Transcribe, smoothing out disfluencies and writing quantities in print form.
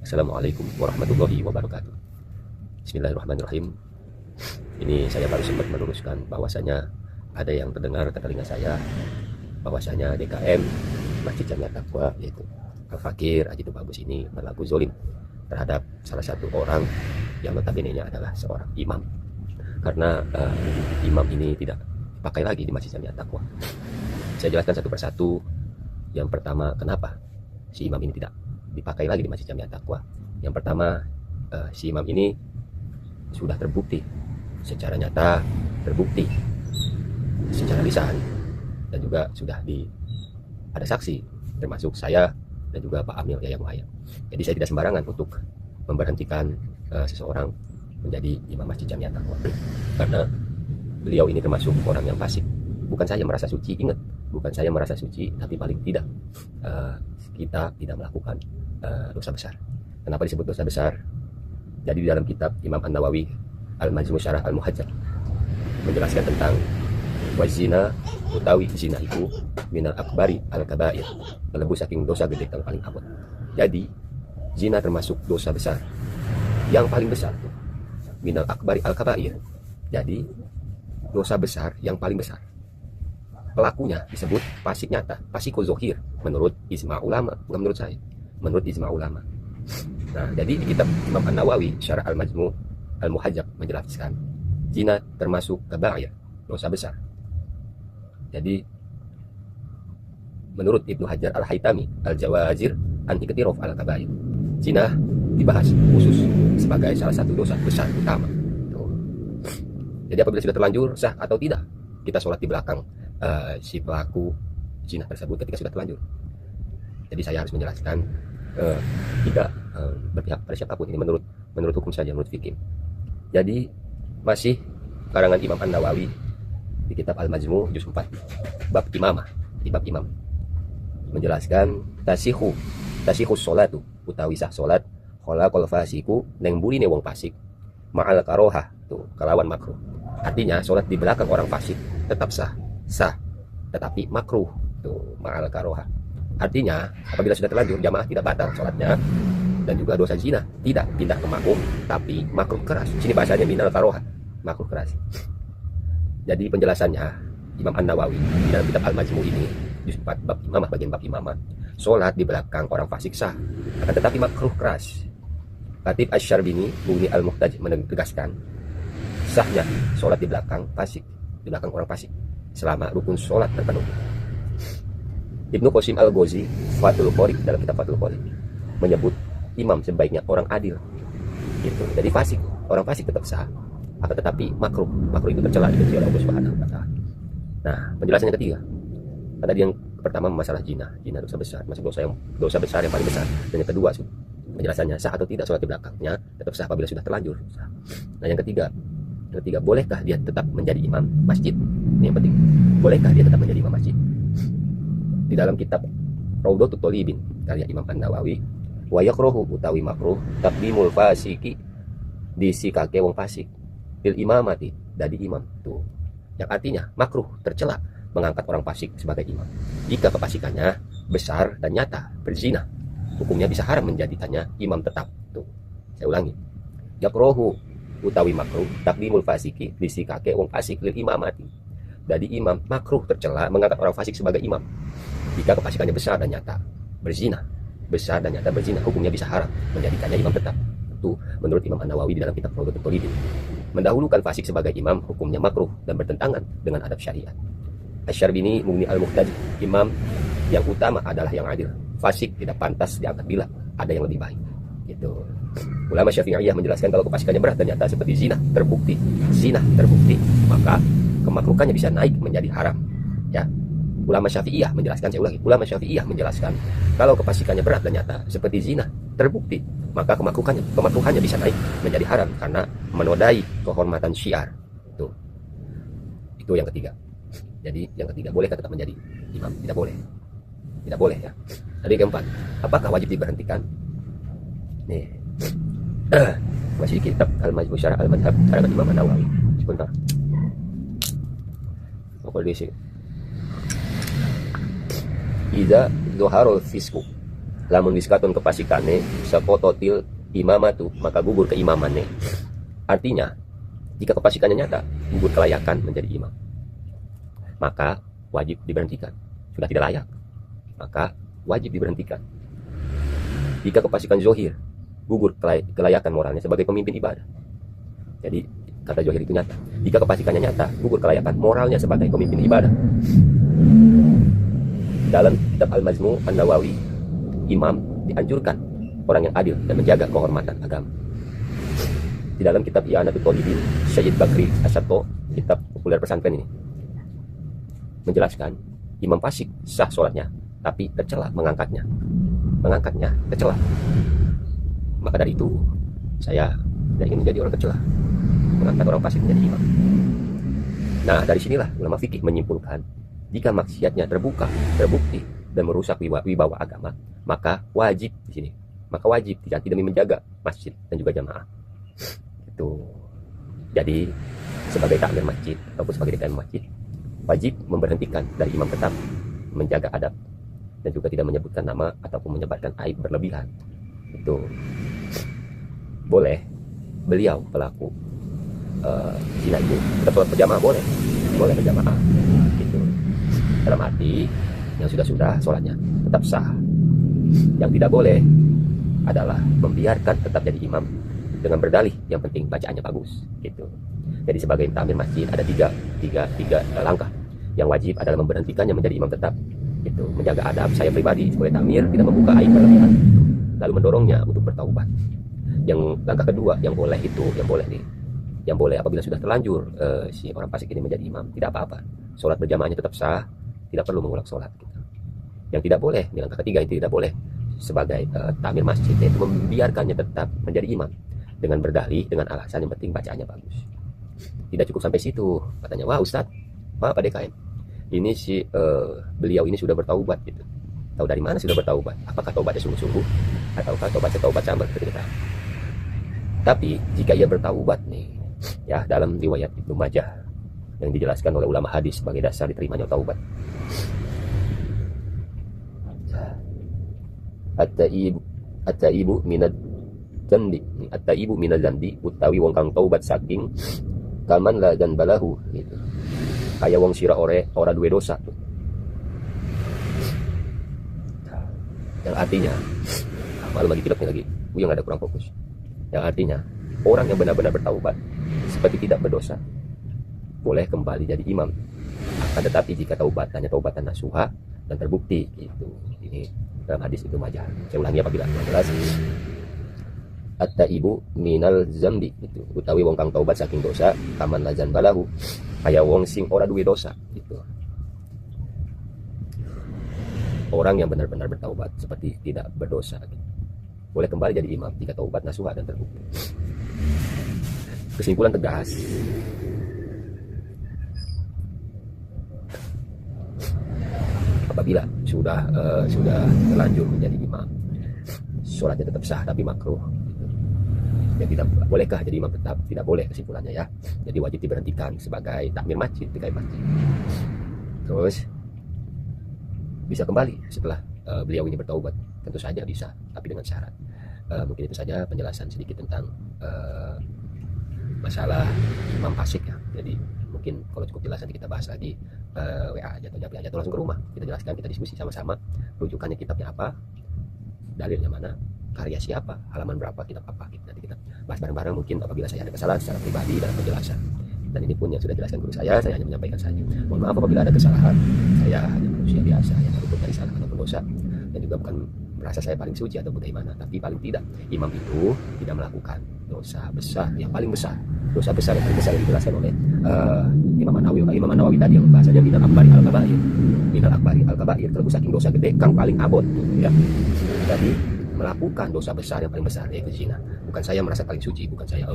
Assalamualaikum warahmatullahi wabarakatuh. Bismillahirrahmanirrahim. Ini saya baru sempat meluruskan bahwasanya ada yang terdengar ke telinga saya bahwasanya DKM Masjid Jamiah Taqwa yaitu Al-Fakir Haji Bagus ini berlaku zolim terhadap salah satu orang yang notabene-nya adalah seorang imam, karena imam ini tidak dipakai lagi di Masjid Jamiah Taqwa. Saya jelaskan satu persatu. Yang pertama, kenapa si imam ini tidak dipakai lagi di Masjid Jamiah Taqwa. Yang pertama, si imam ini sudah terbukti secara nyata, terbukti secara lisan, dan juga sudah ada saksi termasuk saya dan juga Pak Amil Yayang Wahaya. Jadi saya tidak sembarangan untuk memberhentikan seseorang menjadi imam Masjid Jamiah Taqwa, karena beliau ini termasuk orang yang fasik. Bukan saya merasa suci, ingat, bukan saya merasa suci, tapi paling tidak kita tidak melakukan dosa besar. Kenapa disebut dosa besar? Jadi di dalam kitab Imam An-Nawawi Al-Majmu' Syarah Al-Muhadzab menjelaskan tentang wazina, utawi zina itu minal akbari al-kabair, melebu saking dosa gede yang paling abot. Jadi zina termasuk dosa besar yang paling besar, minal akbari al-kabair. Jadi dosa besar yang paling besar. Pelakunya disebut fasik nyata, fasiko zohir, menurut ijma ulama, bukan menurut saya, menurut ijma ulama. Nah, jadi di kitab Imam An-Nawawi Syarah Al-Majmu' Al-Muhadzab menjelaskan zina termasuk kabair, dosa besar. Jadi menurut Ibnu Hajar Al-Haytami Al-Jawazir Anti-Ketiraf Al-Kabair, zina dibahas khusus sebagai salah satu dosa besar utama. Jadi apabila sudah terlanjur sah atau tidak kita sholat di belakang si pelaku zina tersebut ketika sudah terlanjur. Jadi saya harus menjelaskan tidak berpihak pada siapapun, ini menurut hukum saja, menurut fikih. Jadi masih karangan Imam An-Nawawi di kitab Al-Majmu' juz 4 bab imamah, di bab imam menjelaskan tasihu sholatu utawi sah salat khalaqal fasiku neng burine wong fasik ma'al karoha tuh kalawan makruh. Artinya salat di belakang orang fasik tetap sah tetapi makruh tuh ma'al karoha. Artinya apabila sudah terlanjur jamaah tidak batal salatnya, dan juga dosa zina tidak pindah ke makruh tapi makruh keras. Sini bahasanya minal karoha, makruh keras. Jadi penjelasannya Imam An-Nawawi di dalam kitab Al-Majmu' ini juz 4 bab imamah, bagian bab imamah, salat di belakang orang fasik sah akan tetapi makruh keras. Khatib Asy-Syarbini Mughni Al-Muhtaj menegaskan sahnya salat di belakang fasik, di belakang orang fasik selama rukun salat terpenuhi. Ibnu Qasim Al-Ghazi Fathul Qorib dalam kitab Fathul Qorib menyebut imam sebaiknya orang adil. Gitu. Jadi fasik, orang fasik tetap sah, akan tetapi makruh itu tercela dibenci oleh Allah Subhanahu wa taala. Nah, penjelasan yang ketiga. Tadi yang pertama masalah zina dosa besar, masuk dosa besar yang paling besar. Dan yang kedua penjelasannya sah atau tidak sholat di belakangnya tetap sah apabila sudah terlanjur. Nah, yang ketiga, bolehkah dia tetap menjadi imam masjid? Ini yang penting. Bolehkah dia tetap menjadi imam masjid? Di dalam kitab Raudhatut Thalibin karya Imam An-Nawawi, wa yakrahu utawi makruh taqdimul fasiki disikake wong fasik bil imamati dadi imam tuh. Yang artinya makruh, tercela mengangkat orang fasik sebagai imam jika kefasikannya besar dan nyata, berzina. Hukumnya bisa haram menjadikannya imam tetap tuh. Saya ulangi. Yakrahu utawi makruh taqdimul fasiki disikake wong fasik lil imamati dadi imam. Makruh, tercela mengangkat orang fasik sebagai imam jika kefasikannya besar dan nyata, berzina. Besar dan nyata berzina, hukumnya bisa haram menjadikannya imam tetap. Itu menurut Imam An-Nawawi di dalam kitab Raudhatut Thalibin. Mendahulukan fasik sebagai imam hukumnya makruh dan bertentangan dengan adab syariat. Asy-Syarbini Mughni Al-Muhtaj, imam yang utama adalah yang adil. Fasik tidak pantas diangkat bila ada yang lebih baik. Gitu. Ulama Syafi'iyah menjelaskan kalau kefasikannya berat dan nyata seperti zina terbukti, maka kemakruhannya bisa naik menjadi haram. Ya. Ulama Syafi'iyah menjelaskan, saya ulangi, ulama Syafi'iyah menjelaskan kalau kefasikannya berat dan nyata seperti zina terbukti, maka kemakruhannya bisa naik menjadi haram karena menodai kehormatan syiar. Itu yang ketiga. Jadi yang ketiga, bolehkah tetap menjadi imam? Tidak boleh ya. Tadi keempat, apakah wajib diberhentikan? Nih masih kitab Al-Majmu' Syarah Al-Madhab karangan Imam An-Nawawi. Sebentar. Kondisi Iza zuharul fisku lamun wiskaton kepasikane sapototil imamatu maka gugur keimamannya. Artinya jika kepasikannya nyata, gugur kelayakan menjadi imam, maka wajib diberhentikan. Sudah tidak layak, maka wajib diberhentikan. Jika kepasikan zohir, gugur kelayakan moralnya sebagai pemimpin ibadah. Jadi kata zohir itu nyata. Jika kepasikannya nyata, gugur kelayakan moralnya sebagai pemimpin ibadah. Dalam kitab Al-Majmu' An-Nawawi, imam dianjurkan orang yang adil dan menjaga kehormatan agama. Di dalam kitab I'anatul Talibin, Syed Bakri Asyatto, kitab populer pesantren ini, menjelaskan imam fasik sah sholatnya, tapi tercela mengangkatnya tercela. Maka dari itu saya tidak ingin menjadi orang tercela, mengangkat orang fasik menjadi imam. Nah, dari sinilah ulama fikih menyimpulkan jika maksiatnya terbukti dan merusak wibawa agama, maka wajib di sini, maka wajib diganti demi menjaga masjid dan juga jamaah. Itu. Jadi sebagai takmir masjid ataupun sebagai DKM masjid, wajib memberhentikan dari imam tetap, menjaga adab dan juga tidak menyebutkan nama ataupun menyebarkan aib berlebihan. Itu boleh beliau pelaku zina itu tetap sholat berjamaah, boleh berjamaah gitu. Dalam arti yang sudah sholatnya tetap sah. Yang tidak boleh adalah membiarkan tetap jadi imam dengan berdalih yang penting bacaannya bagus gitu. Jadi sebagai takmir masjid ada tiga langkah. Yang wajib adalah memberhentikannya menjadi imam tetap gitu, menjaga adab. Saya pribadi sebagai takmir tidak membuka aib berlebihan, lalu mendorongnya untuk bertaubat. Yang langkah kedua yang boleh yang boleh apabila sudah terlanjur si orang fasik ini menjadi imam, tidak apa-apa, sholat berjamaahnya tetap sah, tidak perlu mengulang sholat gitu. Yang tidak boleh, di langkah ketiga itu tidak boleh sebagai takmir masjid, yaitu membiarkannya tetap menjadi imam dengan berdalih dengan alasan yang penting bacaannya bagus. Tidak cukup sampai situ, katanya, wah Ustadz, wah Pak DKM, ini si beliau ini sudah bertaubat gitu. Tahu dari mana sudah bertaubat? Apakah taubatnya sungguh-sungguh ataukah taubatnya taubat sambat? Tapi jika ia bertaubat nih, ya dalam riwayat Ibnu Majah yang dijelaskan oleh ulama hadis sebagai dasar diterimanya taubat. At-taibu minad dzambi, at-taibu minad dzambi utawi wong kang taubat saking kaman la dzambalahu gitu. Kaya wong sira ora duwe dosa tuh. Yang artinya malu lagi pileknya lagi, yang ada kurang fokus. Yang artinya orang yang benar-benar bertaubat seperti tidak berdosa boleh kembali jadi imam. Akan tetapi jika taubatannya taubatan nasuha dan terbukti gitu. Ini dalam hadis itu Majah. Saya ulangi apabila jelas. At-taibu minal zambi itu utawi wong kang taubat saking dosa kaman lazan balahu kaya wong sing ora duwe dosa gitu. Orang yang benar-benar bertaubat seperti tidak berdosa gitu, boleh kembali jadi imam jika taubat nasuha dan terbukti. Kesimpulan tegas, apabila sudah terlanjur menjadi imam, sholatnya tetap sah tapi makruh gitu. Ya tidak bolehkah jadi imam tetap? Tidak boleh kesimpulannya ya. Jadi wajib diberhentikan sebagai takmir masjid, DKM masjid. Terus bisa kembali setelah beliau ini bertaubat, tentu saja bisa, tapi dengan syarat. Mungkin itu saja penjelasan sedikit tentang masalah imam fasik ya. Jadi mungkin kalau cukup jelas nanti kita bahas lagi WA aja atau japri aja atau langsung ke rumah, kita jelaskan, kita diskusi sama-sama rujukannya kitabnya apa, dalilnya mana, karya siapa, halaman berapa, kitab apa gitu. Nanti kita bahas bareng-bareng, mungkin apabila saya ada kesalahan secara pribadi dalam penjelasan. Dan ini pun yang sudah dijelaskan guru saya hanya menyampaikan saja. Mohon maaf apabila ada kesalahan, saya hanya manusia biasa yang luput dari salah ataupun dosa, dan juga bukan merasa saya paling suci atau bagaimana, tapi paling tidak imam itu tidak melakukan dosa besar yang paling besar, dosa besar yang paling besar yang dijelaskan oleh Imam An-Nawawi tadi, yang bahasanya minal akbari al-kabair, terlebih saking dosa gede kang paling abot ya. Jadi melakukan dosa besar yang paling besar yaitu zina. Bukan saya merasa paling suci, bukan saya